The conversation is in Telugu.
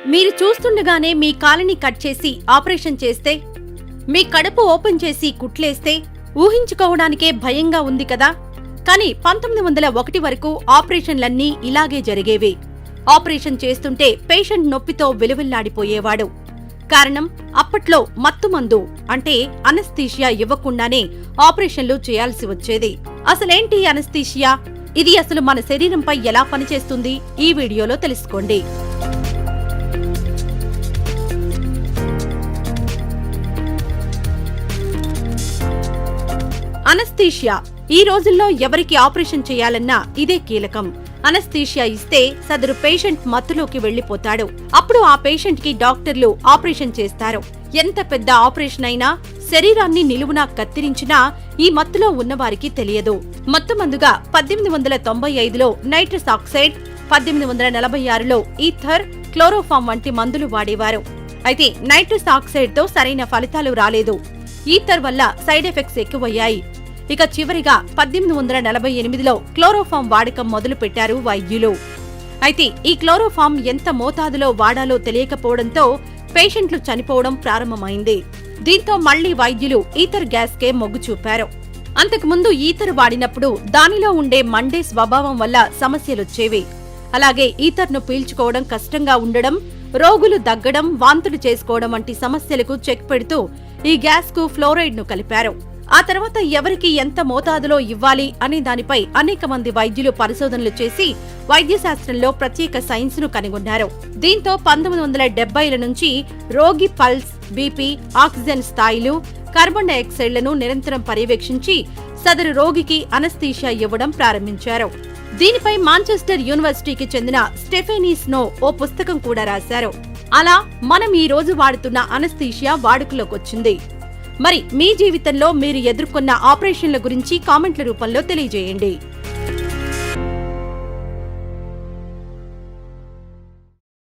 మీరు చూస్తుండగానే మీ కాలిని కట్ చేసి ఆపరేషన్ చేస్తే, మీ కడుపు ఓపెన్ చేసి కుట్లేస్తే ఊహించుకోవడానికే భయంగా ఉంది కదా. కానీ 1901 వరకు ఆపరేషన్లన్నీ ఇలాగే జరిగేవి. ఆపరేషన్ చేస్తుంటే పేషెంట్ నొప్పితో విలువిల్లాడిపోయేవాడు. కారణం, అప్పట్లో మత్తుమందు అంటే అనస్థీషియా ఇవ్వకుండానే ఆపరేషన్లు చేయాల్సి వచ్చేది. అసలేంటి అనస్థీషియా? ఇది అసలు మన శరీరంపై ఎలా పనిచేస్తుంది? ఈ వీడియోలో తెలుసుకోండి. అనస్థీషియా ఈ రోజుల్లో ఎవరికి ఆపరేషన్ చేయాలన్నా ఇదే కీలకం. అనస్థీషియా ఇస్తే సదరు పేషెంట్ మత్తులోకి వెళ్లిపోతాడు. అప్పుడు ఆ పేషెంట్ కి డాక్టర్లు ఆపరేషన్ చేస్తారు. ఎంత పెద్ద ఆపరేషన్ అయినా, శరీరాన్ని నిలువునా కత్తిరించినా ఈ మత్తులో ఉన్నవారికి తెలియదు. మత్తుమందుగా 1895లో నైట్రస్ ఆక్సైడ్, 1846లో ఈథర్, క్లోరోఫామ్ వంటి మందులు వాడేవారు. అయితే నైట్రస్ ఆక్సైడ్ తో సరైన ఫలితాలు రాలేదు. ఈథర్ వల్ల సైడ్ ఎఫెక్ట్స్ ఎక్కువయ్యాయి. ఇక చివరిగా 1848లో క్లోరోఫామ్ వాడకం మొదలు పెట్టారు వైద్యులు. అయితే ఈ క్లోరోఫామ్ ఎంత మోతాదులో వాడాలో తెలియకపోవడంతో పేషెంట్లు చనిపోవడం ప్రారంభమైంది. దీంతో మళ్లీ వైద్యులు ఈథర్ గ్యాస్ కే మొగ్గు చూపారు. అంతకుముందు ఈథర్ వాడినప్పుడు దానిలో ఉండే మండే స్వభావం వల్ల సమస్యలొచ్చేవి. అలాగే ఈథర్ను పీల్చుకోవడం కష్టంగా ఉండడం, రోగులు దగ్గడం, వాంతులు చేసుకోవడం వంటి సమస్యలకు చెక్ పెడుతూ ఈ గ్యాస్ కు ఫ్లోరైడ్ ను కలిపారు. ఆ తర్వాత ఎవరికి ఎంత మోతాదులో ఇవ్వాలి అనే దానిపై అనేక మంది వైద్యులు పరిశోధనలు చేసి వైద్యశాస్త్రంలో ప్రత్యేక సైన్స్ ను కనుగొన్నారు. దీంతో 1970ల నుంచి రోగి పల్స్, బీపీ, ఆక్సిజన్ స్థాయిలు, కార్బన్ డయాక్సైడ్లను నిరంతరం పర్యవేక్షించి సదరు రోగికి అనస్థీషియా ఇవ్వడం ప్రారంభించారు. దీనిపై మాంచెస్టర్ యూనివర్సిటీకి చెందిన స్టెఫెనీ స్నో ఓ పుస్తకం కూడా రాశారు. అలా మనం ఈ రోజు వాడుతున్న అనస్థీషియా వాడుకలోకొచ్చింది. మరి మీ జీవితంలో మీరు ఎదుర్కొన్న ఆపరేషన్ల గురించి కామెంట్ల రూపంలో తెలియజేయండి.